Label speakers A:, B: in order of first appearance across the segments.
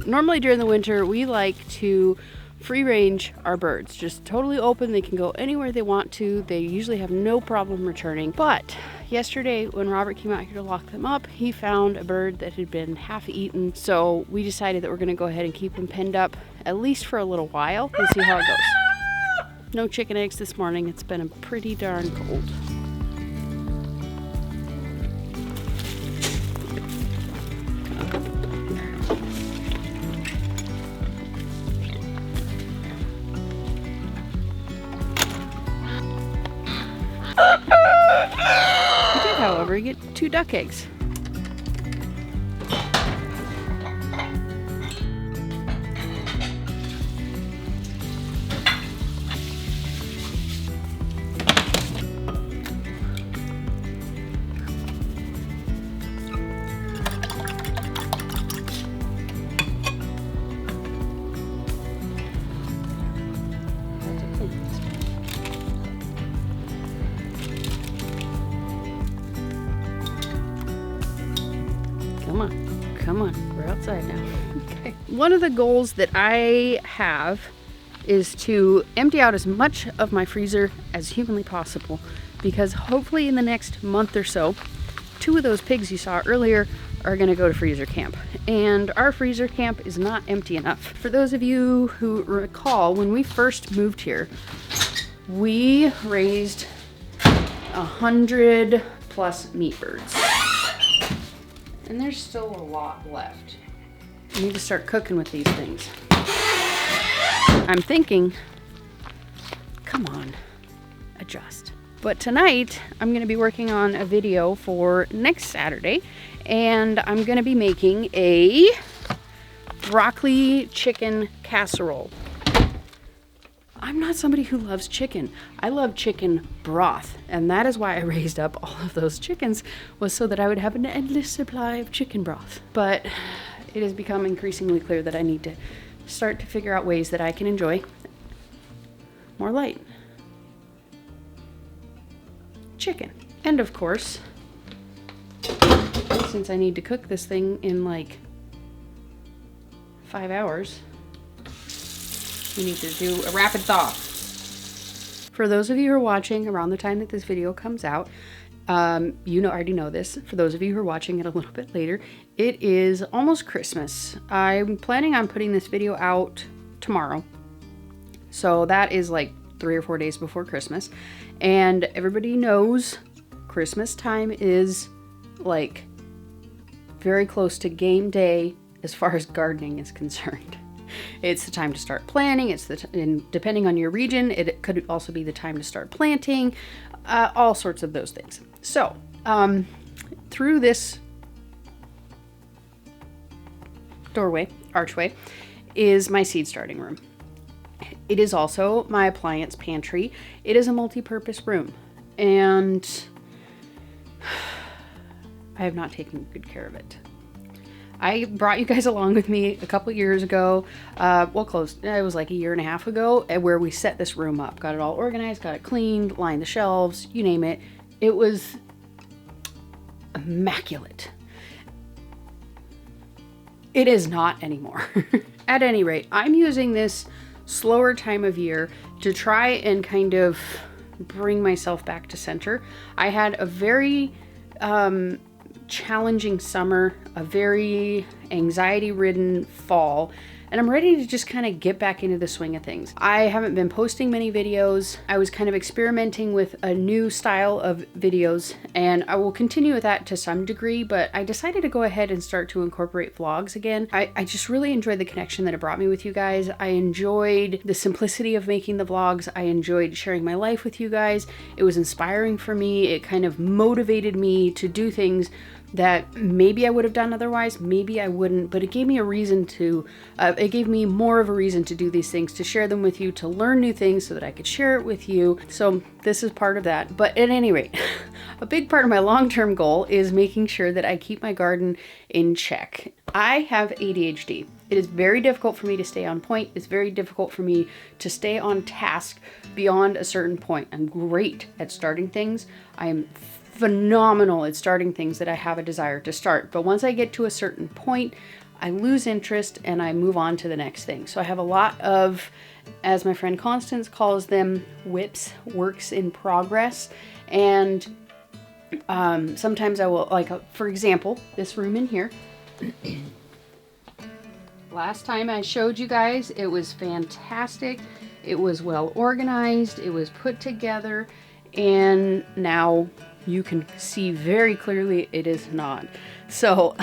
A: normally during the winter, we like to free range our birds, just totally open. They can go anywhere they want to. They usually have no problem returning. But yesterday when Robert came out here to lock them up, he found a bird that had been half eaten. So we decided that we're going to go ahead and keep him penned up at least for a little while and see how it goes. No chicken eggs this morning. It's been pretty darn cold. We did, however, get 2 duck eggs. Come on, we're outside now. Okay. One of the goals that I have is to empty out as much of my freezer as humanly possible, because hopefully in the next month or so, 2 of those pigs you saw earlier are going to go to freezer camp, and our freezer camp is not empty enough. For those of you who recall, when we first moved here, we raised 100 plus meat birds. And there's still a lot left. I need to start cooking with these things. I'm thinking, come on, adjust. But tonight, I'm gonna be working on a video for next Saturday, and I'm gonna be making a broccoli chicken casserole. I'm not somebody who loves chicken. I love chicken broth, and that is why I raised up all of those chickens, was so that I would have an endless supply of chicken broth. But it has become increasingly clear that I need to start to figure out ways that I can enjoy more light chicken. And of course, since I need to cook this thing in like 5 hours, we need to do a rapid thaw. For those of you who are watching around the time that this video comes out, you already know this. For those of you who are watching it a little bit later, it is almost Christmas. I'm planning on putting this video out tomorrow. So that is like 3 or 4 days before Christmas. And everybody knows Christmas time is like very close to game day as far as gardening is concerned. It's the time to start planting. And depending on your region, it could also be the time to start planting, all sorts of those things. So, through this archway, is my seed starting room. It is also my appliance pantry. It is a multi-purpose room, and I have not taken good care of it. I brought you guys along with me a couple years ago, it was like 1.5 years ago, where we set this room up, got it all organized, got it cleaned, lined the shelves, you name it. It was immaculate. It is not anymore. At any rate, I'm using this slower time of year to try and kind of bring myself back to center. I had a very challenging summer, a very anxiety-ridden fall, and I'm ready to just kind of get back into the swing of things. I haven't been posting many videos. I was kind of experimenting with a new style of videos, and I will continue with that to some degree, but I decided to go ahead and start to incorporate vlogs again. I just really enjoyed the connection that it brought me with you guys. I enjoyed the simplicity of making the vlogs. I enjoyed sharing my life with you guys. It was inspiring for me. It kind of motivated me to do things that maybe I would have done otherwise, maybe I wouldn't, but it gave me a reason to, it gave me more of a reason to do these things, to share them with you, to learn new things so that I could share it with you. So this is part of that. But at any rate, a big part of my long-term goal is making sure that I keep my garden in check. I have ADHD. It is very difficult for me to stay on point. It's very difficult for me to stay on task beyond a certain point. I'm great at starting things. I am phenomenal at starting things that I have a desire to start. But once I get to a certain point, I lose interest and I move on to the next thing. So I have a lot of, as my friend Constance calls them, WIPs, works in progress. And sometimes I will, like, for example, this room in here. Last time I showed you guys, it was fantastic. It was well organized. It was put together. And now you can see very clearly it is not. So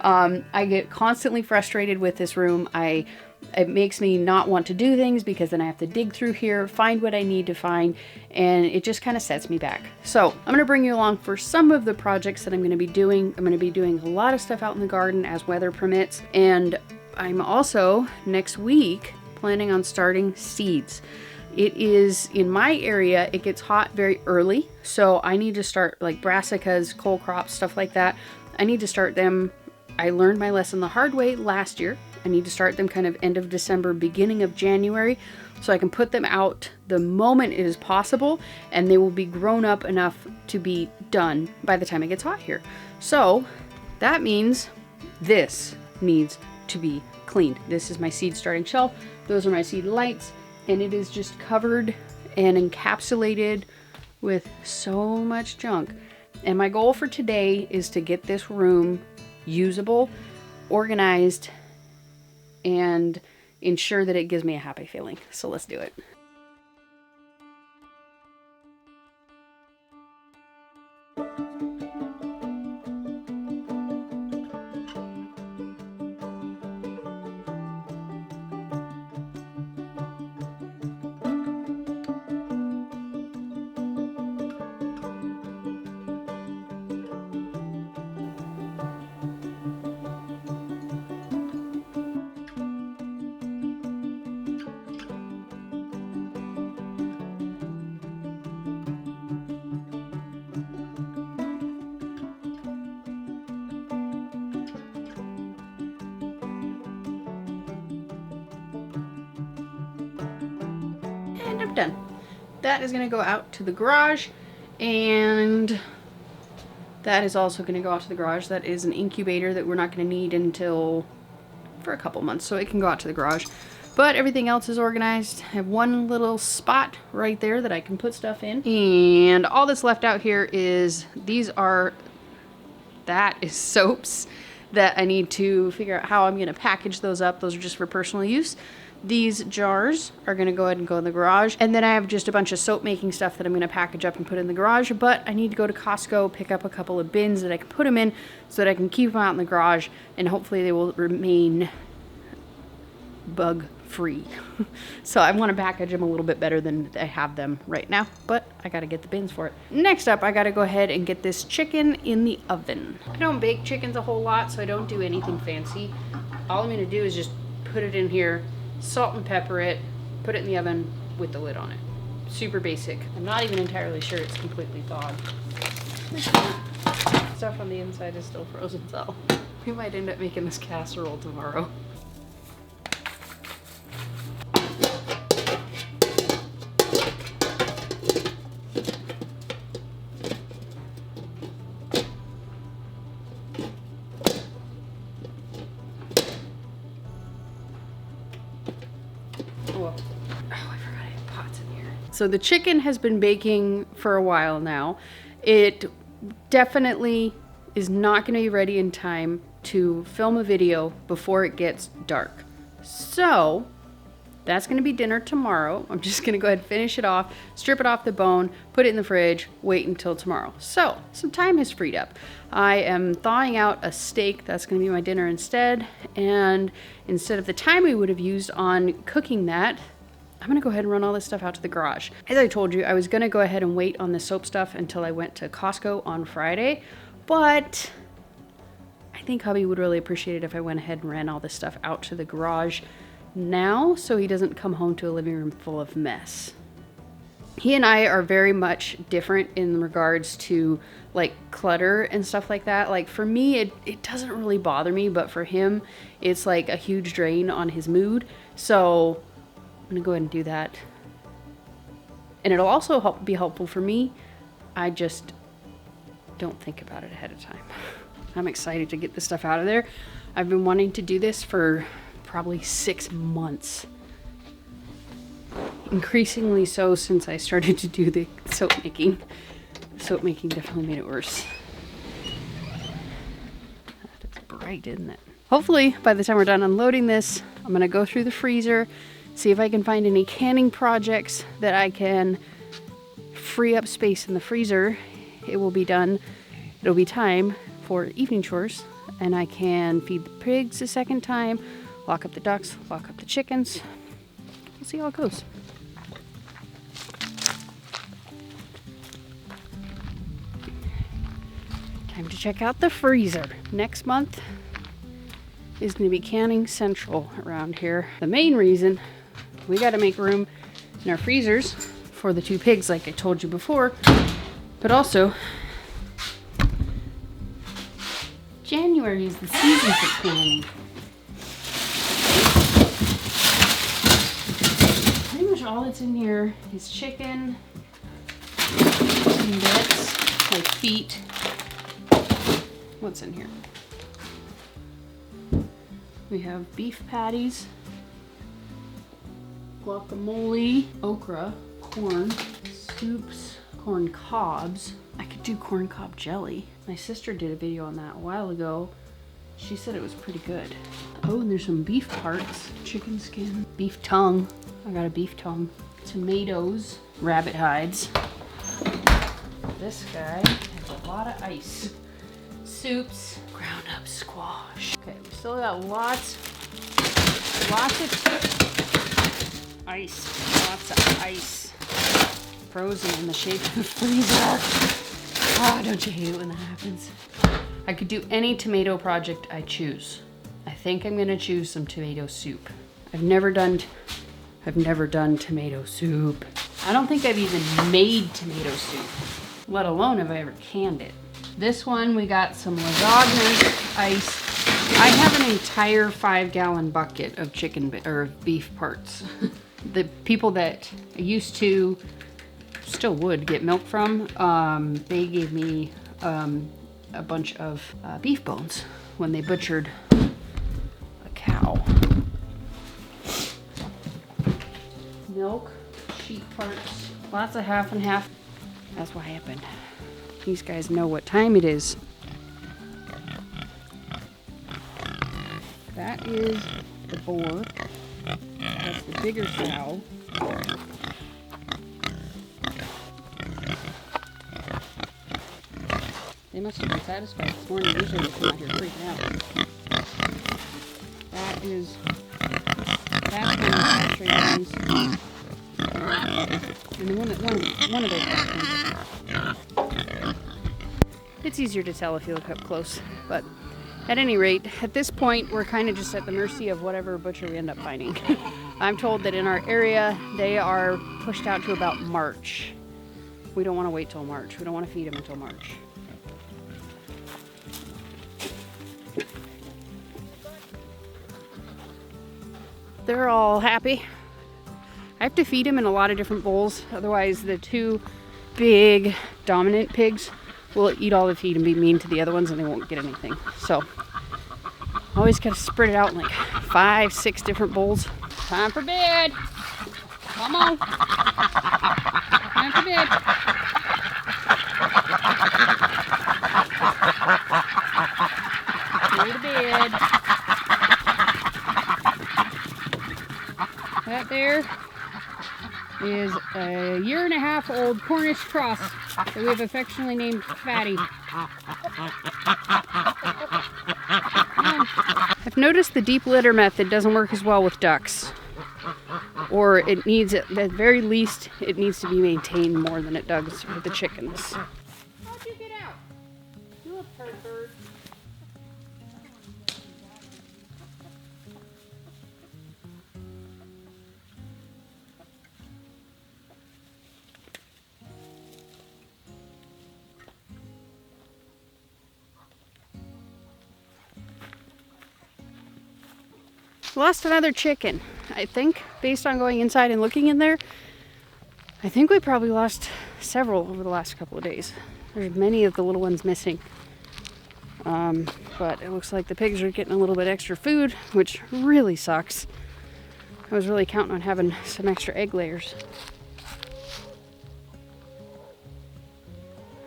A: I get constantly frustrated with this room. It makes me not want to do things because then I have to dig through here, find what I need to find, and it just kind of sets me back. So I'm going to bring you along for some of the projects that I'm going to be doing. I'm going to be doing a lot of stuff out in the garden as weather permits, and I'm also next week planning on starting seeds. It is in my area, it gets hot very early, so I need to start like brassicas, cole crops, stuff like that. I need to start them. I learned my lesson the hard way last year. I need to start them kind of end of December, beginning of January, so I can put them out the moment it is possible, and they will be grown up enough to be done by the time it gets hot here. So that means this needs to be cleaned. This is my seed starting shelf. Those are my seed lights, and it is just covered and encapsulated with so much junk. And my goal for today is to get this room usable, organized, and ensure that it gives me a happy feeling. So let's do it. And I'm done. That is going to go out to the garage, and that is also going to go out to the garage. That is an incubator that we're not going to need until for a couple months, so it can go out to the garage. But everything else is organized. I have one little spot right there that I can put stuff in. And all that's left out here is, that is soaps that I need to figure out how I'm going to package those up. Those are just for personal use. These jars are going to go ahead and go in the garage. And then I have just a bunch of soap making stuff that I'm going to package up and put in the garage. But I need to go to Costco, pick up a couple of bins that I can put them in so that I can keep them out in the garage. And hopefully they will remain bug free. So I want to package them a little bit better than I have them right now, but I got to get the bins for it. Next up, I got to go ahead and get this chicken in the oven. I don't bake chickens a whole lot, so I don't do anything fancy. All I'm going to do is just put it in here, salt and pepper it, put it in the oven with the lid on it. Super basic. I'm not even entirely sure it's completely thawed. Stuff on the inside is still frozen, so we might end up making this casserole tomorrow. Oh, I forgot I had pots in here. So the chicken has been baking for a while now. It definitely is not going to be ready in time to film a video before it gets dark. So that's going to be dinner tomorrow. I'm just going to go ahead and finish it off, strip it off the bone, put it in the fridge, wait until tomorrow. So some time has freed up. I am thawing out a steak. That's going to be my dinner instead. And instead of the time we would have used on cooking that, I'm going to go ahead and run all this stuff out to the garage. As I told you, I was going to go ahead and wait on the soap stuff until I went to Costco on Friday, but I think hubby would really appreciate it if I went ahead and ran all this stuff out to the garage now so he doesn't come home to a living room full of mess. He and I are very much different in regards to like clutter and stuff like that. Like for me, it doesn't really bother me, but for him, it's like a huge drain on his mood. So I'm gonna go ahead and do that. And it'll also be helpful for me. I just don't think about it ahead of time. I'm excited to get this stuff out of there. I've been wanting to do this for probably 6 months. Increasingly so since I started to do the soap making. Soap making definitely made it worse. It's bright, isn't it? Hopefully, by the time we're done unloading this, I'm gonna go through the freezer, see if I can find any canning projects that I can free up space in the freezer. It will be done. It'll be time for evening chores, and I can feed the pigs a second time, lock up the ducks, lock up the chickens. We'll see how it goes. Time to check out the freezer. Next month is going to be canning central around here. The main reason we got to make room in our freezers for the 2 pigs like I told you before, but also January is the season for canning. Pretty much all that's in here is chicken, some bits, like feet. What's in here? We have beef patties, guacamole, okra, corn, soups, corn cobs. I could do corn cob jelly. My sister did a video on that a while ago. She said it was pretty good. Oh, and there's some beef parts, chicken skin, beef tongue. I got a beef tongue. Tomatoes, rabbit hides. This guy has a lot of ice. Soups, ground up squash. Okay, we still got lots of ice, lots of ice frozen in the shape of the freezer. Oh, don't you hate it when that happens? I could do any tomato project I choose. I think I'm gonna choose some tomato soup. I've never done tomato soup. I don't think I've even made tomato soup, let alone have I ever canned it. This one, we got some lasagna ice. I have an entire 5-gallon bucket of beef parts. The people that I used to, still would get milk from, they gave me a bunch of beef bones when they butchered a cow. Milk, sheep parts, lots of half and half. That's what happened. These guys know what time it is. That is the boar. That's the bigger cow. They must have been satisfied this morning. Usually they come out here freaking out. That's one of the factory ones. And one of those factory. It's easier to tell if you look up close, but at any rate, at this point, we're kind of just at the mercy of whatever butcher we end up finding. I'm told that in our area, they are pushed out to about March. We don't want to wait till March. We don't want to feed them until March. They're all happy. I have to feed them in a lot of different bowls, otherwise the 2 big dominant pigs will eat all the feed and be mean to the other ones and they won't get anything. So always gotta spread it out in like 5, 6 different bowls. Time for bed. Come on. Time for bed. Go to bed. That there is a 1.5-year-old Cornish cross that we have affectionately named Fatty. I've noticed the deep litter method doesn't work as well with ducks. Or it needs, at the very least, it needs to be maintained more than it does with the chickens. How'd you get out? You a pert bird. Lost another chicken. I think, based on going inside and looking in there, I think we probably lost several over the last couple of days. There's many of the little ones missing. But it looks like the pigs are getting a little bit extra food, which really sucks. I was really counting on having some extra egg layers.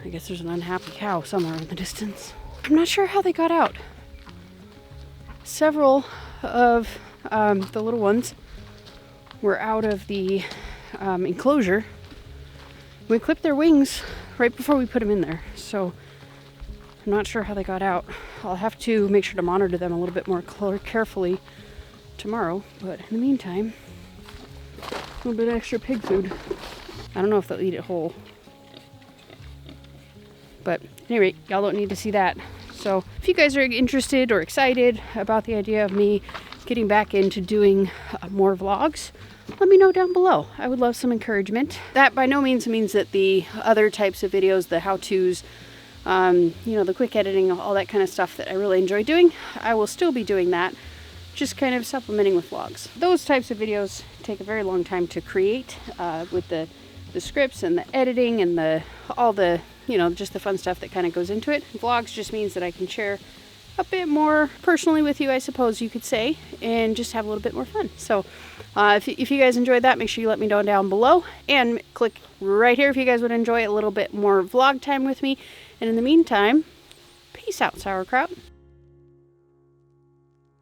A: I guess there's an unhappy cow somewhere in the distance. I'm not sure how they got out. Several of the little ones were out of the enclosure. We clipped their wings right before we put them in there, so I'm not sure how they got out. I'll have to make sure to monitor them a little bit more carefully tomorrow, but in the meantime, a little bit of extra pig food. I don't know if they'll eat it whole. But at any rate, y'all don't need to see that. So if you guys are interested or excited about the idea of me getting back into doing more vlogs, let me know down below. I would love some encouragement. That by no means means that the other types of videos, the how-tos, you know, the quick editing, all that kind of stuff that I really enjoy doing, I will still be doing that, just kind of supplementing with vlogs. Those types of videos take a very long time to create with the scripts and the editing and all the, you know, just the fun stuff that kind of goes into it. Vlogs just means that I can share a bit more personally with you, I suppose you could say, and just have a little bit more fun. So if you guys enjoyed that, make sure you let me know down below, and click right here if you guys would enjoy a little bit more vlog time with me. And in the meantime, peace out, sauerkraut.